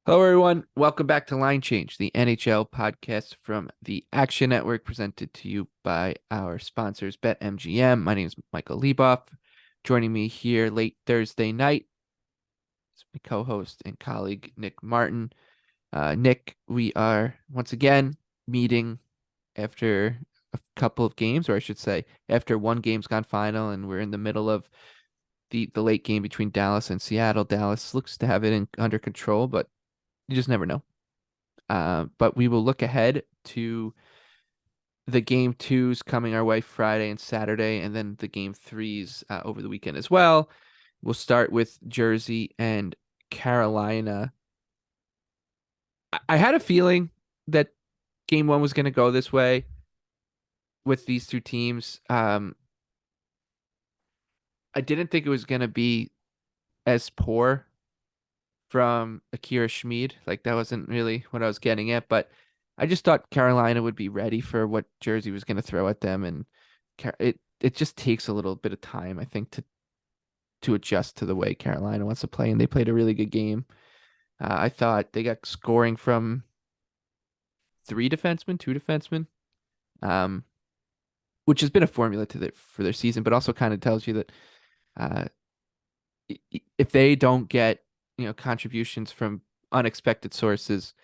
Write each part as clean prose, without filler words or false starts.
Hello, everyone. Welcome back to Line Change, the NHL podcast from the Action Network, presented to you by our sponsors, BetMGM. My name is Michael Leboff. Joining me here late Thursday night is my co-host and colleague, Nick Martin. Nick, we are once again meeting after a couple of games, or I should say, after one game's gone final, and we're in the middle of the late game between Dallas and Seattle. Dallas looks to have it under control, but you just never know. But we will look ahead to the game twos coming our way Friday and Saturday, and then the game threes over the weekend as well. We'll start with Jersey and Carolina. I had a feeling that game one was going to go this way with these two teams. I didn't think it was going to be as poor from Akira Schmid. Like that wasn't really what I was getting at, but I just thought Carolina would be ready for what Jersey was going to throw at them, and it just takes a little bit of time, I think, to adjust to the way Carolina wants to play, and they played a really good game. I thought they got scoring from two defensemen, um, which has been a formula for their season, but also kind of tells you that uh, if they don't get contributions from unexpected sources,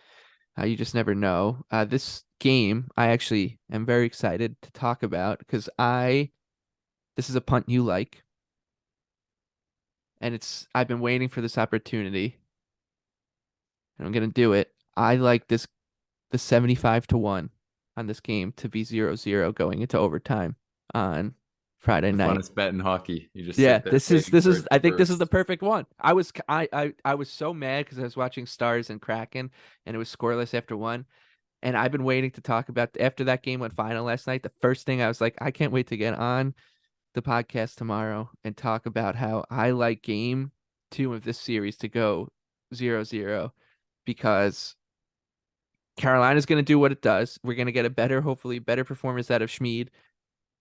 you just never know. This game, I actually am very excited to talk about because this is a punt you like, and I've been waiting for this opportunity, and I'm gonna do it. I like the 75-1 on this game to be 0-0 going into overtime on Friday The night. funnest bet in hockey. You just Yeah, sit there this is waiting this for is it to I think this is the burst. perfect one. I was so mad because I was watching Stars and Kraken and it was scoreless after one. And I've been waiting to talk about after that game went final last night. The first thing I was like, I can't wait to get on the podcast tomorrow and talk about how I like game two of this series to go 0-0 because Carolina's going to do what it does. We're going to get hopefully better performance out of Schmid.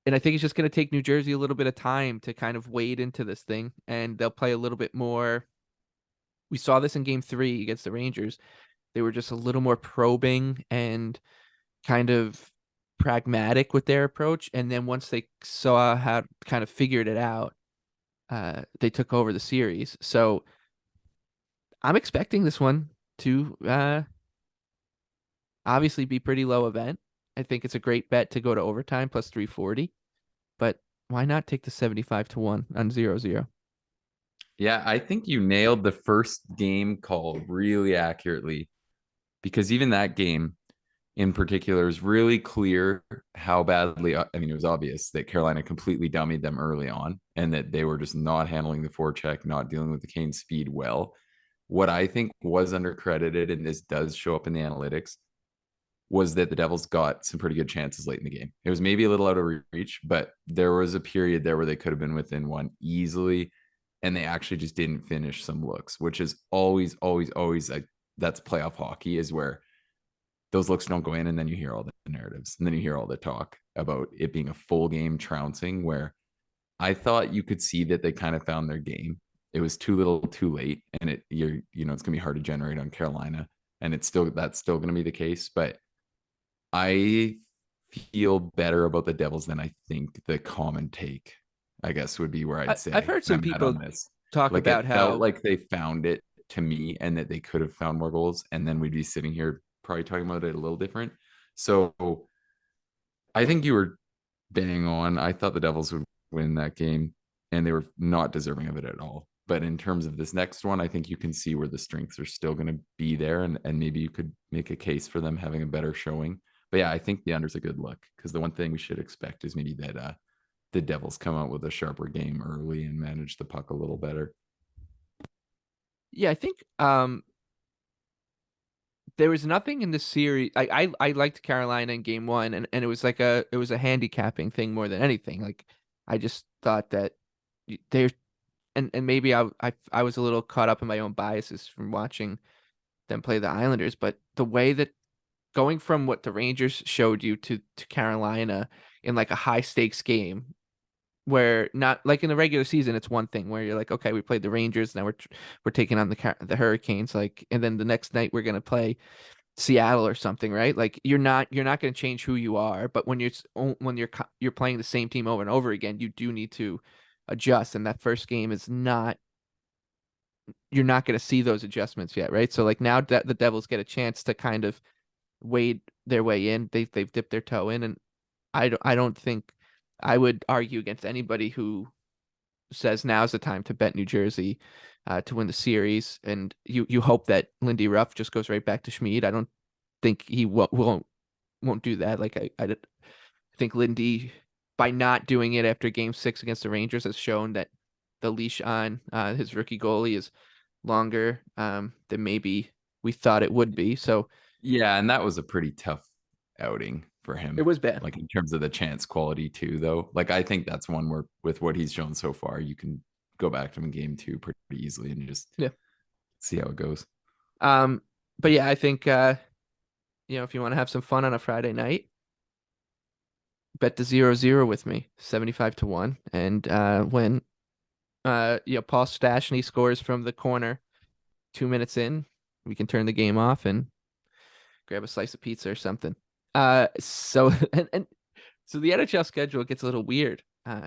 And I think it's just going to take New Jersey a little bit of time to kind of wade into this thing, and they'll play a little bit more. We saw this in game three against the Rangers. They were just a little more probing and kind of pragmatic with their approach. And then once they saw how kind of figured it out, they took over the series. So I'm expecting this one to obviously be pretty low event. I think it's a great bet to go to overtime plus 340, but why not take the 75-1 on 0-0? Yeah, I think you nailed the first game call really accurately because even that game in particular is really clear how badly, I mean, it was obvious that Carolina completely dummied them early on and that they were just not handling the forecheck, not dealing with the Kane speed well. What I think was undercredited, and this does show up in the analytics, was that the Devils got some pretty good chances late in the game. It was maybe a little out of reach, but there was a period there where they could have been within one easily, and they actually just didn't finish some looks, which is always, always, always like that's playoff hockey is where those looks don't go in, and then you hear all the narratives, and then you hear all the talk about it being a full game trouncing. Where I thought you could see that they kind of found their game. It was too little, too late, and it's gonna be hard to generate on Carolina, and that's still gonna be the case, but I feel better about the Devils than I think the common take, I guess, would be where I'd I've say heard some I'm at on people this. talk Like about it felt how like they found it to me and that they could have found more goals. And then we'd be sitting here probably talking about it a little different. So I think you were bang on. I thought the Devils would win that game and they were not deserving of it at all. But in terms of this next one, I think you can see where the strengths are still going to be there. And maybe you could make a case for them having a better showing. But yeah, I think the under's a good look because the one thing we should expect is maybe that the Devils come out with a sharper game early and manage the puck a little better. yeah, I think there was nothing in this series. I liked Carolina in game one, and it was a handicapping thing more than anything. Like I just thought that they're and maybe I was a little caught up in my own biases from watching them play the Islanders, but the way that going from what the Rangers showed you to Carolina in like a high stakes game, where not like in the regular season, it's one thing where you're like, okay, we played the Rangers, now we're taking on the Hurricanes, like, and then the next night we're gonna play Seattle or something, right? Like you're not going to change who you are, but when you're playing the same team over and over again, you do need to adjust. And that first game is not you're not going to see those adjustments yet, right? So like now that the Devils get a chance to kind of wade their way in, they've dipped their toe in, and I don't think I would argue against anybody who says now's the time to bet New Jersey to win the series, and you hope that Lindy Ruff just goes right back to Schmid. I don't think he won't do that. Like I think Lindy, by not doing it after Game 6 against the Rangers, has shown that the leash on his rookie goalie is longer than maybe we thought it would be. So Yeah, and that was a pretty tough outing for it him. was bad. Like in terms of the chance quality too, though. Like I think that's one where with what he's shown so far, you can go back to him in game 2 pretty easily and just Yeah. see how it goes. Um, but yeah, I think if you want to have some fun on a Friday night, bet the 0-0 with me, 75-1. And when Paul Stastny scores from the corner 2 minutes in, we can turn the game off and grab a slice of pizza or something. So and so the NHL schedule gets a little weird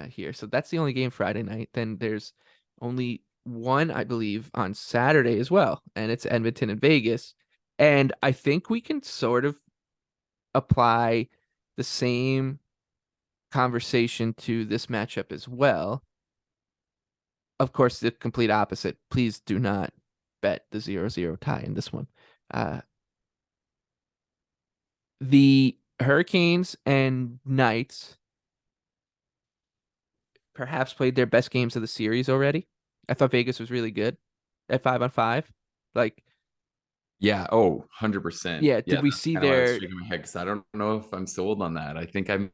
here. So that's the only game Friday night. Then there's only one, I believe, on Saturday as well, and it's Edmonton and Vegas. And I think we can sort of apply the same conversation to this matchup as well. Of course, the complete opposite. Please do not bet the 0-0 tie in this one. The Hurricanes and Knights perhaps played their best games of the series already. I thought Vegas was really good at 5-on-5. Like, Yeah. Oh, 100%. yeah, Yeah. did we That's see kind of why I was their shaking my head because I don't know if I'm sold on that. I think I'm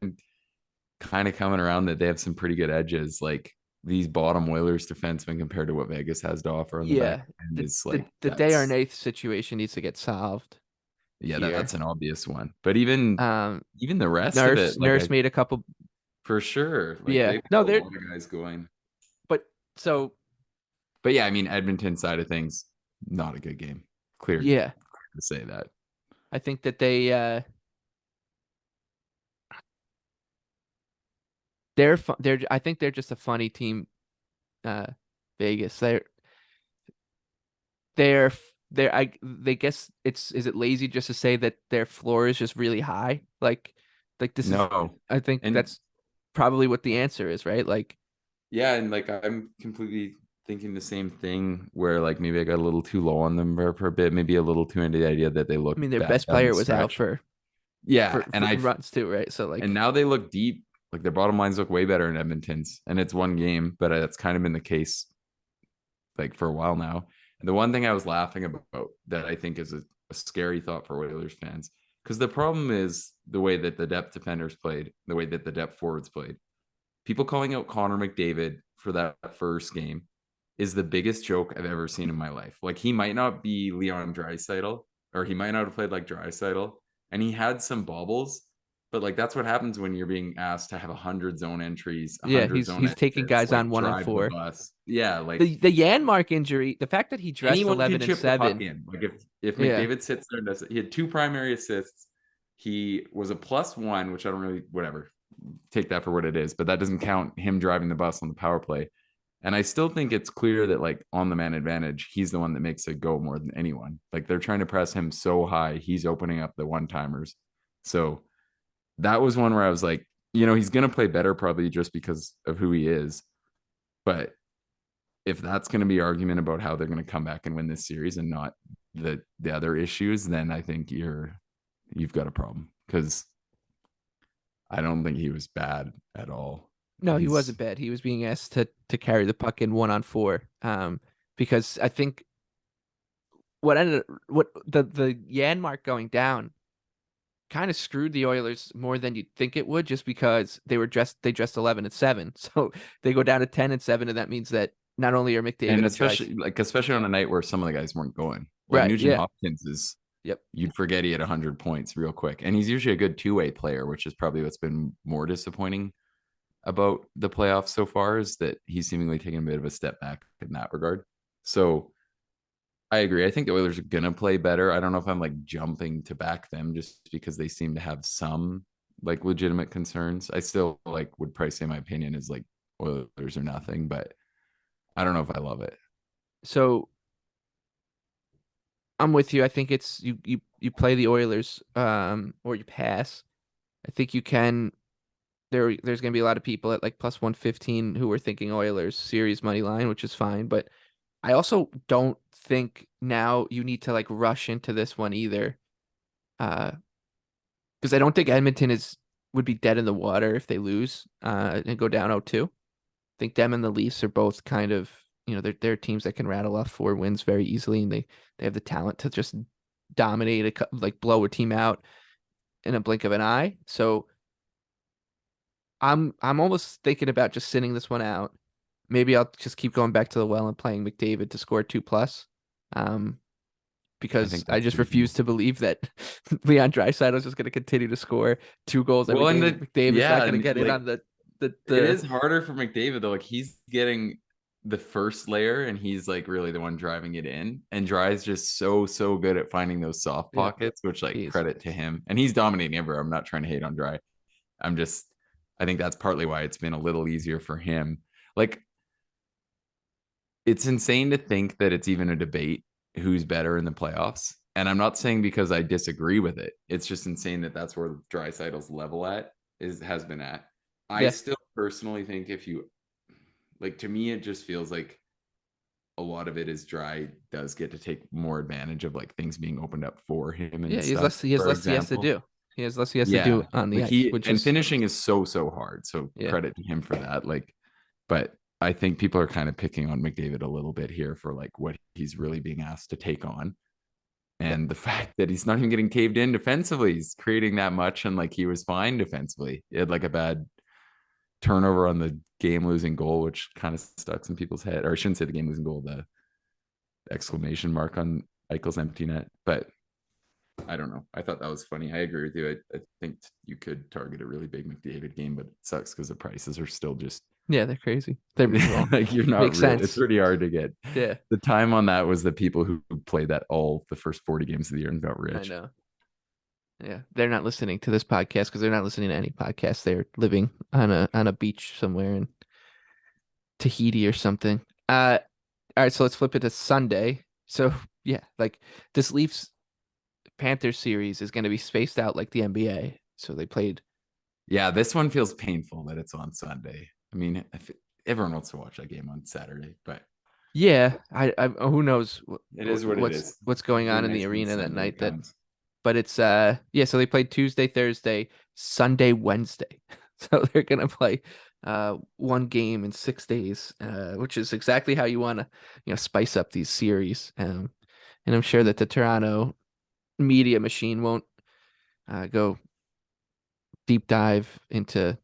kind of coming around that they have some pretty good edges. Like these bottom Oilers defensemen compared to what Vegas has to offer on the back yeah, end the is the like the Darnay situation needs to get solved yeah, here. that's an obvious one. But even the rest of Nurse it, like Nurse I made a couple. for sure, like Yeah, they've no, got a they're lot of guys going. but so But yeah, I mean Edmonton side of things, not a good game. Clear yeah, to say that. I think that they're I think they're just a funny team. Uh, Vegas, they're they're I they guess it's is it lazy just to say that their floor is just really high? Like this is No. I think And that's probably what the answer is, right? Like yeah, and like I'm completely thinking the same thing where like maybe I got a little too low on them for a bit, maybe a little too into the idea that they I look mean their bad best down the player was out stretch. for Yeah, for, and for runs too, right? So and like now they look deep. Like their bottom lines look way better in Edmonton's, and it's one game, but that's kind of been the case like for a while now. And the one thing I was laughing about that I think is a scary thought for Oilers fans, because the problem is the way that the depth defenders played, the way that the depth forwards played. People calling out Connor McDavid for that first game is the biggest joke I've ever seen in my life. Like he might not be Leon Draisaitl, or he might not have played like Draisaitl, and he had some bobbles, but like that's what happens when you're being asked to have 100 zone entries, a yeah, hundred he's zone he's taking exits, guys on like one on drive the four. bus. Yeah, like The Yanmark injury, the fact that he dressed anyone can 11 and chip the puck 7, in. Like if yeah, McDavid sits there and does it, he had 2 primary assists. He was a +1, which I don't really whatever take that for what it is, but that doesn't count him driving the bus on the power play. And I still think it's clear that like on the man advantage, he's the one that makes it go more than anyone. Like they're trying to press him so high, he's opening up the one timers. So that was one where I was like, he's gonna play better probably just because of who he is. But if that's going to be argument about how they're going to come back and win this series and not the other issues, then I think you've got a problem because I don't think he was bad at all. no, he He's wasn't bad. He was being asked to carry the puck in 1-on-4, because I think what the Yanmark going down kind of screwed the Oilers more than you'd think it would, just because they dressed 11 and 7, so they go down to 10 and 7, and that means that not only are McDavid and and Trice, especially on a night where some of the guys weren't going. Like right, Nugent yeah, Hopkins is yep, you'd forget he had 100 points real quick, and he's usually a good two-way player, which is probably what's been more disappointing about the playoffs so far is that he's seemingly taken a bit of a step back in that regard. So I agree. I think the Oilers are gonna play better. I don't know if I'm like jumping to back them just because they seem to have some like legitimate concerns. I still like would probably say my opinion is like Oilers or nothing, but I don't know if I love it. So I'm with you. I think it's you play the Oilers, or you pass. I think you can. There's going to be a lot of people at like plus 115 who are thinking Oilers series money line, which is fine. But I also don't think now you need to like rush into this one either. Because I don't think Edmonton is would be dead in the water if they lose and go down 0-2. I think them and the Leafs are both kind of, they're teams that can rattle off 4 wins very easily, and they have the talent to just dominate like blow a team out in a blink of an eye. So I'm almost thinking about just sitting this one out. Maybe I'll just keep going back to the well and playing McDavid to score 2+. Um, I because think I that's just refuse reasonable. to believe that Leon Draisaitl is just going to continue to score 2 goals every Well, and game, and McDavid's not going to and get in like on the it the is harder for McDavid though. Like he's getting the first layer and he's like really the one driving it in. And Dry's just so good at finding those soft yeah, pockets, which like he's credit to him. And he's dominating everywhere. I'm not trying to hate on Dry. I'm just I think that's partly why it's been a little easier for him. Like it's insane to think that it's even a debate who's better in the playoffs. And I'm not saying because I disagree with it. It's just insane that that's where Drysaitl's level at has been at. I yeah, still personally think if you like to me, it just feels like a lot of it is Dry does get to take more advantage of like things being opened up for him yeah. and stuff. He has For less he has to example, do. He has less he has to do yeah, on the like ice, he which and is finishing is so hard. So yeah, credit to him for that. Like, but I think people are kind of picking on McDavid a little bit here for like what he's really being asked to take on. yeah, And the fact that he's not even getting caved in defensively, he's creating that much, and like he was fine defensively. He had like a bad turnover on the game losing goal, which kind of stuck in people's head. Or I shouldn't say the game losing goal, the exclamation mark on Eichel's empty net. But I don't know. I thought that was funny. I agree with you. I think you could target a really big McDavid game, but it sucks because the prices are still just yeah. They're crazy. They're well, like you're not makes real. It's sense. pretty hard to get. Yeah, The time on that was the people who played that all the first 40 games of the year and got I rich. know. Yeah, they're not listening to this podcast because they're not listening to any podcast. They're living on a beach somewhere in Tahiti or something. All right, so let's flip it to Sunday. So yeah, like this Leafs Panthers series is going to be spaced out like the NBA. So they played. Yeah, this one feels painful that it's on Sunday. I mean, everyone wants to watch that game on Saturday, but Yeah, I who knows it is what it is. what's going It'll be on in the nice when arena that Sunday night. That comes. but it's yeah. So they played Tuesday, Thursday, Sunday, Wednesday. So they're gonna play one game in 6 days, which is exactly how you want to spice up these series. And I'm sure that the Toronto media machine won't go deep dive into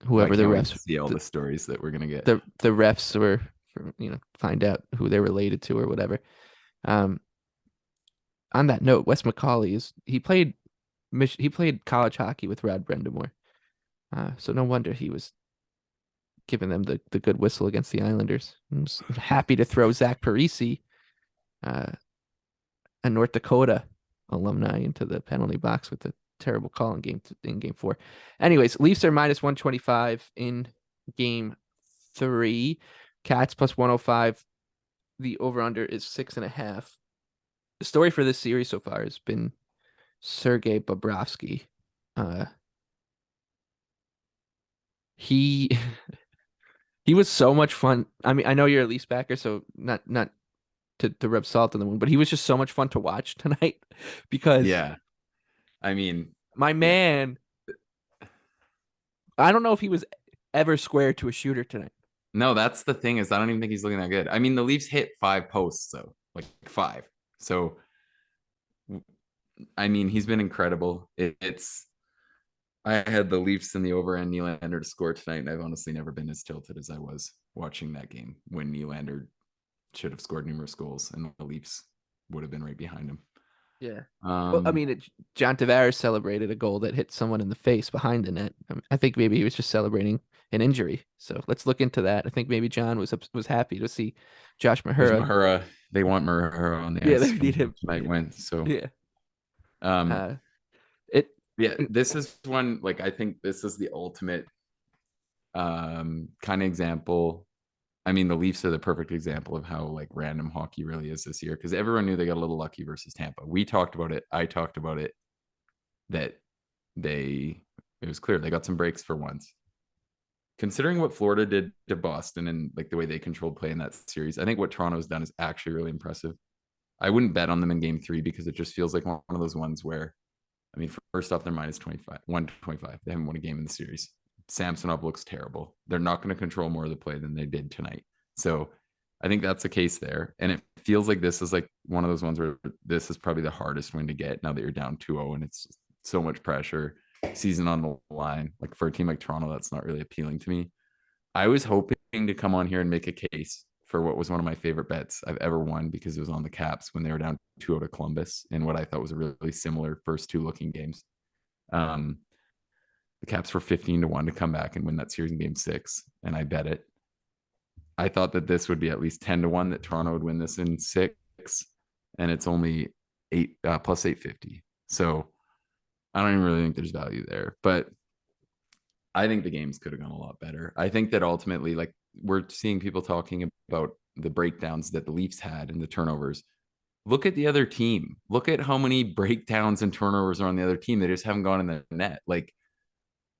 Oh, I whoever the can't wait to refs see all the stories that we're gonna get. the refs were, find out who they're related to or whatever. Um, on that note, Wes McCauley he played college hockey with Rod Brendamore, so no wonder he was giving them the good whistle against the Islanders. I'm happy to throw Zach Parisi, uh, a North Dakota alumni, into the penalty box with the terrible call in game 4. Anyways, Leafs are minus 125 in game 3. Cats plus 105. The over under is 6.5. The story for this series so far has been Sergei Bobrovsky. Uh, he he was so much fun. I mean, I know you're a Leafs backer, so not to rub salt in the wound, but he was just so much fun to watch tonight because Yeah, I mean, my yeah. man, I don't know if he was ever square to a shooter tonight. No, that's the thing is I don't even think he's looking that good. I mean, the Leafs hit 5 posts though, like 5. So I mean, he's been incredible. It's I had the Leafs in the over and Nylander to score tonight, and I've honestly never been as tilted as I was watching that game when Nylander should have scored numerous goals, and the Leafs would have been right behind him. Yeah. Well, I Um, mean, John Tavares celebrated a goal that hit someone in the face behind the net. I think maybe he was just celebrating an injury. So let's look into that. I think maybe John was happy to see Josh because Mahura. Mahura, they want Mahura on the Yeah, ice they when need him. tonight Yeah. went. So, Yeah. um, Uh, it. yeah, this is one, like, I think this is the ultimate kind of example. I mean, the Leafs are the perfect example of how like random hockey really is this year, because everyone knew they got a little lucky versus Tampa. We talked about it. I talked about it, that it was clear they got some breaks for once. Considering what Florida did to Boston and like the way they controlled play in that series, I think what Toronto's done is actually really impressive. I wouldn't bet on them in game 3 because it just feels like one of those ones where, I mean, first off, they're minus 25, 125. They haven't won a game in the series. Samsonov looks terrible. They're not going to control more of the play than they did tonight. So I think that's the case there. And it feels like this is like one of those ones where this is probably the hardest win to get now that you're down 2-0 and it's so much pressure, season on the line. Like for a team like Toronto, that's not really appealing to me. I was hoping to come on here and make a case for what was one of my favorite bets I've ever won, because it was on the Caps when they were down 2-0 to Columbus in what I thought was a really similar first two looking games. Um, the Caps were 15-1 to come back and win that series in game 6, and I bet it. I thought that this would be at least 10-1 that Toronto would win this in 6, and it's only 8 plus 850. So I don't even really think there's value there, but I think the games could have gone a lot better. I think that ultimately, like, we're seeing people talking about the breakdowns that the Leafs had and the turnovers. Look at the other team. Look at how many breakdowns and turnovers are on the other team. They just haven't gone in the net. Like,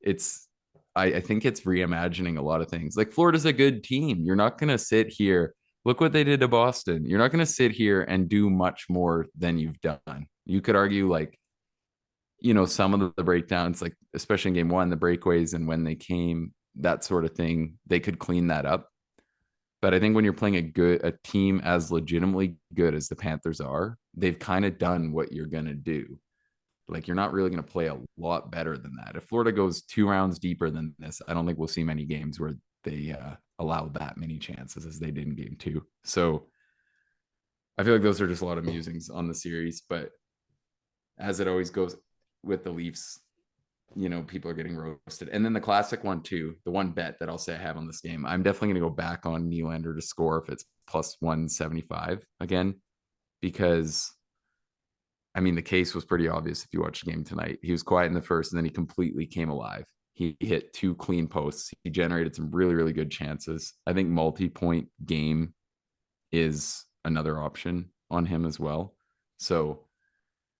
it's, I think it's reimagining a lot of things. Like, Florida's a good team. You're not going to sit here. Look what they did to Boston. You're not going to sit here and do much more than you've done. You could argue, like, some of the breakdowns, like especially in game 1, the breakaways and when they came, that sort of thing, they could clean that up. But I think when you're playing a team as legitimately good as the Panthers are, they've kind of done what you're going to do. Like, you're not really going to play a lot better than that. If Florida goes 2 rounds deeper than this, I don't think we'll see many games where they allow that many chances as they did in game 2. So I feel like those are just a lot of musings on the series. But as it always goes with the Leafs, people are getting roasted. And then the classic one too, the one bet that I'll say I have on this game, I'm definitely going to go back on Nylander to score if it's plus 175 again, because I mean, the case was pretty obvious if you watch the game tonight. He was quiet in the first and then he completely came alive. He hit 2 clean posts. He generated some really, really good chances. I think multi-point game is another option on him as well. So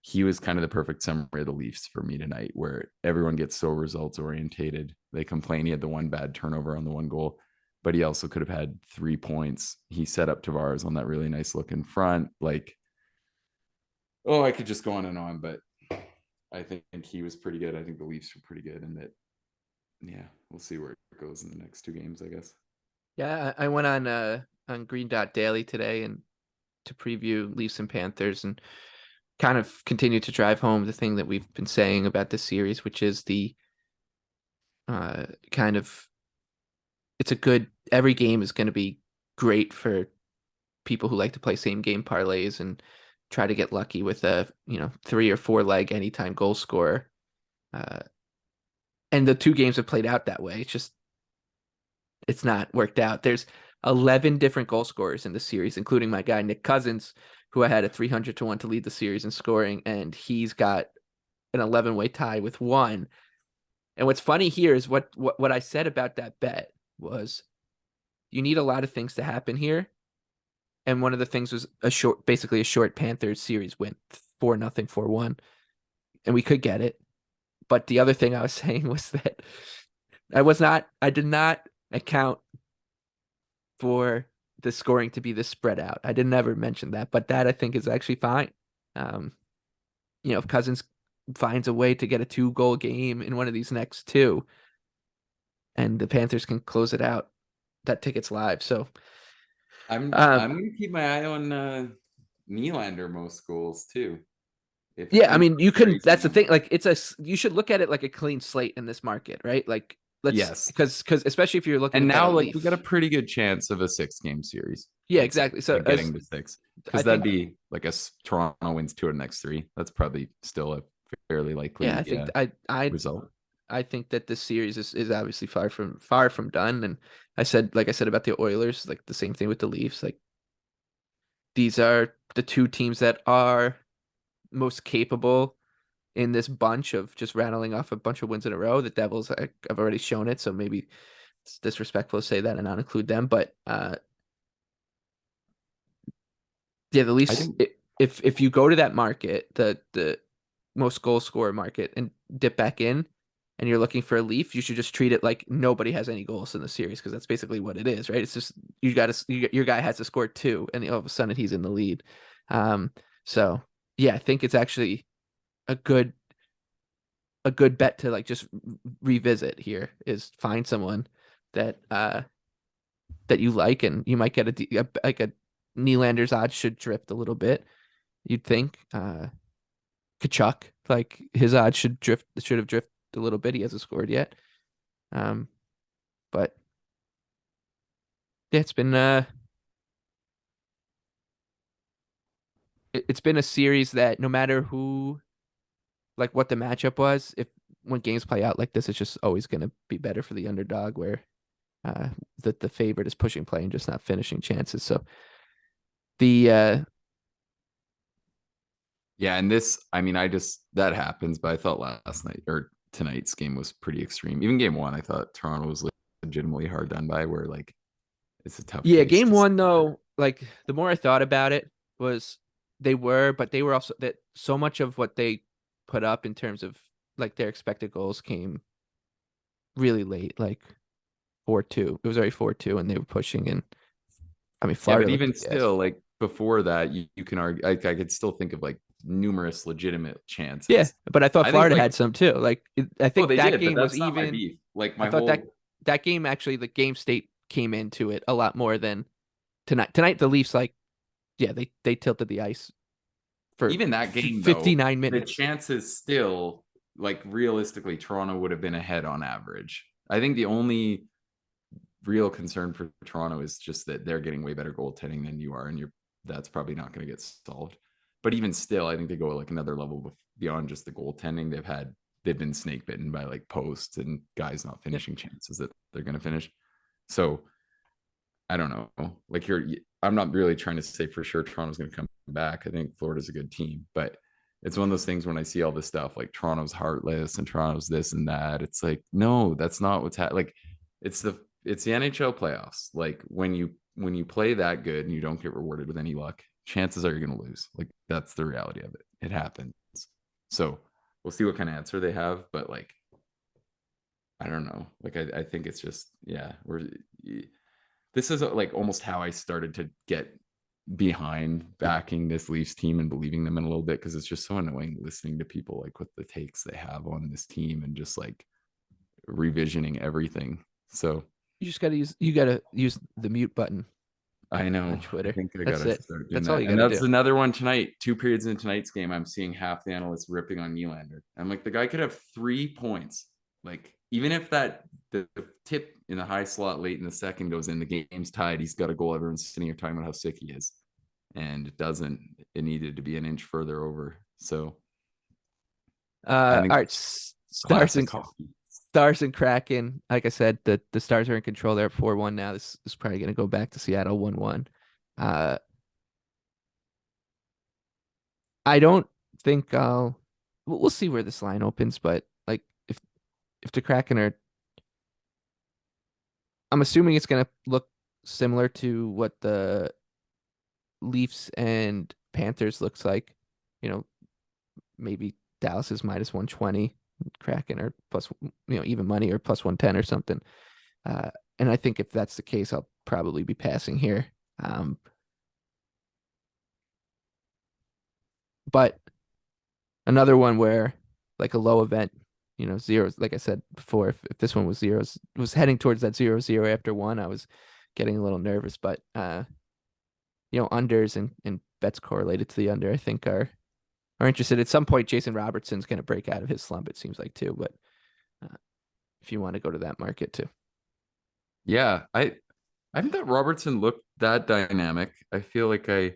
he was kind of the perfect summary of the Leafs for me tonight, where everyone gets so results orientated. They complain he had the one bad turnover on the one goal, but he also could have had 3 points. He set up Tavares on that really nice look in front. Like, oh, I could just go on and on, but I think he was pretty good. I think the Leafs were pretty good, and that, yeah, we'll see where it goes in the next 2 games, I guess. Yeah, I went on Green Dot Daily today and to preview Leafs and Panthers and kind of continue to drive home the thing that we've been saying about this series, which is the kind of every game is going to be great for people who like to play same game parlays and try to get lucky with a 3 or 4 leg anytime goal scorer. Uh, and the 2 games have played out that way. It's not worked out. There's 11 different goal scorers in the series, including my guy Nick Cousins, who I had a 300-1 to lead the series in scoring, and he's got an 11-way tie with 1. And what's funny here is what I said about that bet was you need a lot of things to happen here. And one of the things was basically a short Panthers series win, 4-0, 4-1, and we could get it. But the other thing I was saying was that I did not account for the scoring to be this spread out. I didn't ever mention that, but that I think is actually fine. Um, if Cousins finds a way to get a 2-goal game in one of these next 2, and the Panthers can close it out, that ticket's live. So, I'm gonna keep my eye on Nylander most goals too. If yeah, I he mean, you can. crazy That's the thing. numbers. Like, you should look at it like a clean slate in this market, right? Like, Yes. because especially if you're looking to And bet a now, like, we got a Leaf. pretty good chance of a 6-game series. Yeah, I'd say, exactly. So like, getting to six, I because that'd think, be like Toronto wins 2 of the next 3. That's probably still a fairly yeah, likely I think I result. I think that this series is obviously far from done. And like I said about the Oilers, like the same thing with the Leafs. Like these are the two teams that are most capable in this bunch of just rattling off a bunch of wins in a row. The Devils, I've already shown it, so maybe it's disrespectful to say that and not include them. But yeah, the I Leafs. think, If you go to that market, the most goal scorer market, and dip back in, and you're looking for a Leaf, you should just treat it like nobody has any goals in the series because that's basically what it is, right? It's just your guy has to score 2, and all of a sudden he's in the lead. Um, so yeah, I think it's actually a good a good bet to like just revisit here is find someone that that you like, and you might get like a Nylander's odds should drift a little bit. You'd think Kachuk, like his odds should have drifted a little bit. He hasn't scored yet. Um, but yeah, it's been a series that no matter who, like what the matchup was, if when games play out like this, it's just always going to be better for the underdog, where uh the favorite is pushing play and just not finishing chances. So the yeah, and this, I mean, that happens, but I thought last night or tonight's game was pretty extreme. Even game 1, I thought Toronto was legitimately hard done by, where like it's a tough Yeah, case game to see. one though, like the more I thought about it was but they were also that so much of what they put up in terms of like their expected goals came really late, like 4-2. It was already 4-2 and they were pushing, and I mean Yeah, Florida but looked even like the ass. still, like before that, you can argue. I could still think of like numerous legitimate Yeah, chances. but I thought I think Florida like, had some too. Like I oh, think they that did, but game was that's not my even. beef. Like I my thought whole, that game actually the game state came into it a lot more than tonight. Tonight the Leafs like yeah, they tilted the ice for even that game though, 59 the minutes. chances still, like realistically, Toronto would have been ahead on average. I think the only real concern for Toronto is just that they're getting way better goaltending than you are, and that's probably not going to get solved. But even still, I think they go like another level beyond just the goaltending. They've been snake bitten by like posts and guys not Yep. finishing chances that they're going to finish. So I don't know. Like I'm not really trying to say for sure Toronto's going to come back. I think Florida's a good team, but it's one of those things when I see all this stuff like Toronto's heartless and Toronto's this and that. It's like, no, that's not what's happening. Like it's the NHL playoffs. Like when you play that good and you don't get rewarded with any luck, chances are you're going to lose. Like that's the reality of it. It happens. So we'll see what kind of answer they have, but like I don't know. Like I think it's just yeah, this is like almost how I started to get behind backing this Leafs team and believing them in a little bit, because it's just so annoying listening to people like what the takes they have on this team and just like revisioning everything. So You gotta use the mute button I know. on I Twitter. think I That's gotta it. start doing That's all that. you And gotta that's do. another one tonight. 2 periods in tonight's game, I'm seeing half the analysts ripping on Nylander. I'm like, the guy could have 3 points. Like, even if the tip in the high slot late in the second goes in, the game's tied. He's got a goal. Everyone's sitting here talking about how sick he is. And it doesn't. It needed to be an inch further over. So I think All right, classic hockey. Stars and Kraken. Like I said, the Stars are in control. They're at 4-1 now. This is probably gonna go back to Seattle 1-1. Uh, I don't think I'll. We'll see where this line opens, but like if the Kraken are, I'm assuming it's gonna look similar to what the Leafs and Panthers looks like. You know, maybe Dallas is minus 120, Kraken or plus, even money or plus 110 or something. Uh, and I think if that's the case, I'll probably be passing here. Um, but another one where like a low event, zeros, like I said before, if this one was zeros, was heading towards that 0-0 after one, I was getting a little nervous, but unders and bets correlated to the under, I think are interested. At some point, Jason Robertson's going to break out of his slump, it seems like too, but if you want to go to that market too. Yeah, I haven't thought Robertson looked that dynamic. I feel like I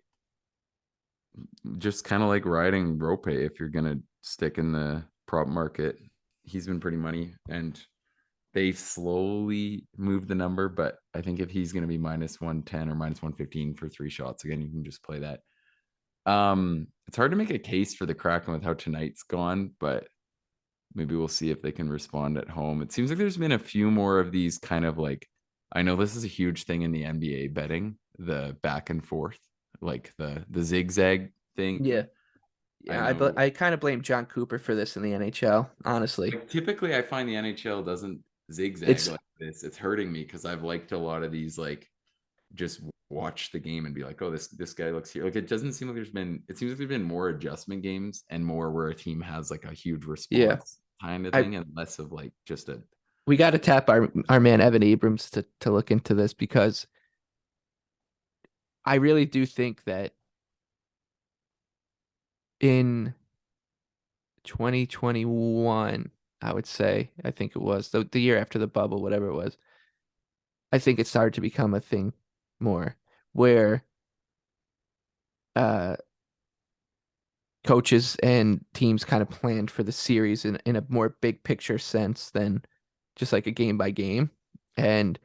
just kind of like riding Rope if you're gonna stick in the prop market. He's been pretty money, and they've slowly moved the number, but I think if he's gonna be minus 110 or minus 115 for 3 shots again, you can just play that. It's hard to make a case for the Kraken with how tonight's gone, but maybe we'll see if they can respond at home. It seems like there's been a few more of these kind of like, I know this is a huge thing in the NBA betting, the back and forth, like the zigzag thing. Yeah. I Yeah, know. I kind of blame John Cooper for this in the NHL, honestly. Like typically I find the NHL doesn't zigzag It's like this. It's hurting me because I've liked a lot of these like just watch the game and be like, oh, this guy looks here. Like it doesn't seem like it seems like there's been more adjustment games and more where a team has like a huge yeah. response kind of I thing and less of like just a We got to tap our man Evan Abrams to look into this, because I really do think that in 2021, I would say, I think it was the year after the bubble, whatever it was, I think it started to become a thing more where uh coaches and teams kind of planned for the series in a more big picture sense than just like a game by game. And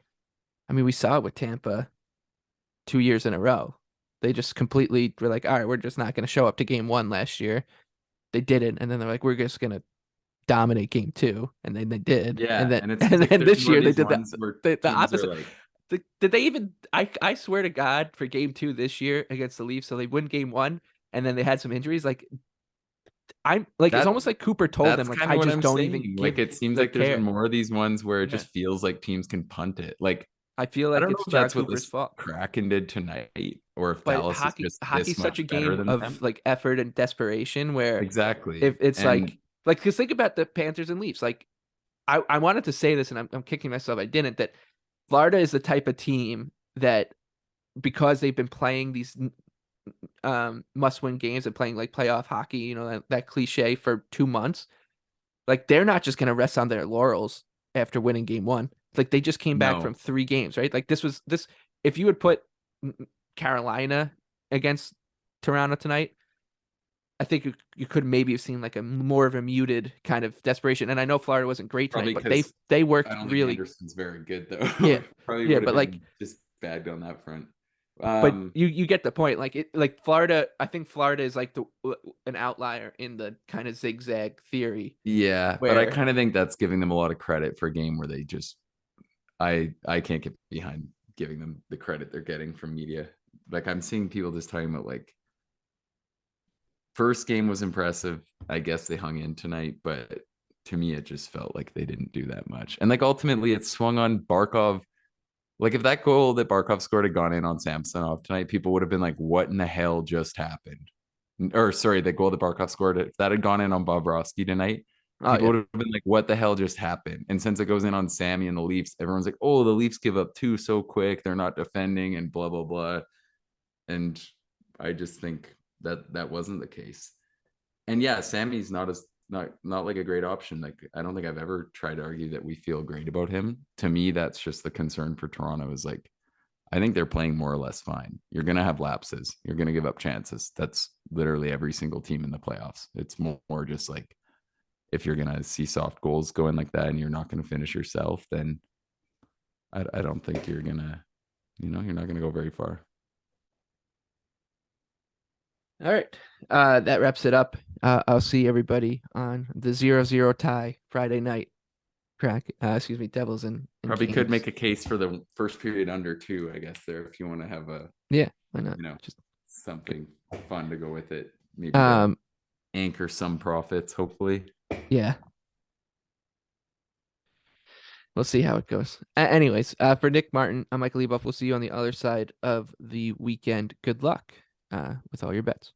I mean, we saw it with Tampa 2 years in a row. They just completely were like, all right, we're just not going to show up to game one last year. They didn't. And then they're like, we're just going to dominate game two. And then they did. yeah. And then, And it seems and like then there's this more of year they these did ones where the teams are opposite. like, Did they even, I swear to God, for game two this year against the Leafs, so they win game one and then they had some injuries. Like, I'm like, it's that almost like Cooper told them, that's like, kind I of what just I'm don't even saying. Like give it seems the like there's been care. more of these ones where it Yeah. just feels like teams can punt it. Like I feel I like don't know it's if John that's what Cooper's this fault. Kraken did tonight or if But Dallas is just this hockey's such a much better game than of them. like effort and desperation where Exactly. if it's And like, because think about the Panthers and Leafs. Like, I wanted to say this and I'm kicking myself. I didn't. That Florida is the type of team that, because they've been playing these must-win games and playing like playoff hockey, that cliche for 2 months. Like, they're not just gonna rest on their laurels after winning game one. Like, they just came back from no, 3 games, right? Like, this. If you would put Carolina against Toronto tonight, I think you could maybe have seen like a more of a muted kind of desperation. And I know Florida wasn't great tonight, probably but because they I worked don't think really. Anderson's very good though. Yeah, Probably yeah, would have but like, been just bagged on that front. but you get the point. Like Florida, I think Florida is like an outlier in the kind of zigzag theory Yeah, but I where kind of think that's giving them a lot of credit for a game where they just I can't get behind giving them the credit they're getting from media. Like I'm seeing people just talking about like first game was impressive. I guess they hung in tonight, but to me it just felt like they didn't do that much. And like ultimately it swung on Barkov. Like if that goal that Barkov scored had gone in on Samsonov tonight, people would have been like, "What in the hell just happened?" Or sorry, the goal that Barkov scored, if that had gone in on Bobrovsky tonight, oh people yeah, would have been like, "What the hell just happened?" And since it goes in on Sammy and the Leafs, everyone's like, "Oh, the Leafs give up two so quick. They're not defending and blah blah blah." And I just think that that wasn't the case. And yeah, Sammy's not like a great option. Like I don't think I've ever tried to argue that we feel great about him. To me, that's just the concern for Toronto is like I think they're playing more or less fine. You're going to have lapses. You're going to give up chances. That's literally every single team in the playoffs. It's more just like if you're going to see soft goals going like that and you're not going to finish yourself, then I don't think you're going to, you're not going to go very far. all right. That wraps it up. I'll see everybody on the 0-0 tie Friday night. Excuse me, Devils and Probably Kings. could make a case for the first period under two, I guess, there, if you want to have a, Yeah, why not? just something fun to go with it. Maybe Um, anchor some profits, hopefully. yeah, we'll see how it goes. Anyways, for Nick Martin, I'm Michael Leboff. We'll see you on the other side of the weekend. Good luck with all your bets.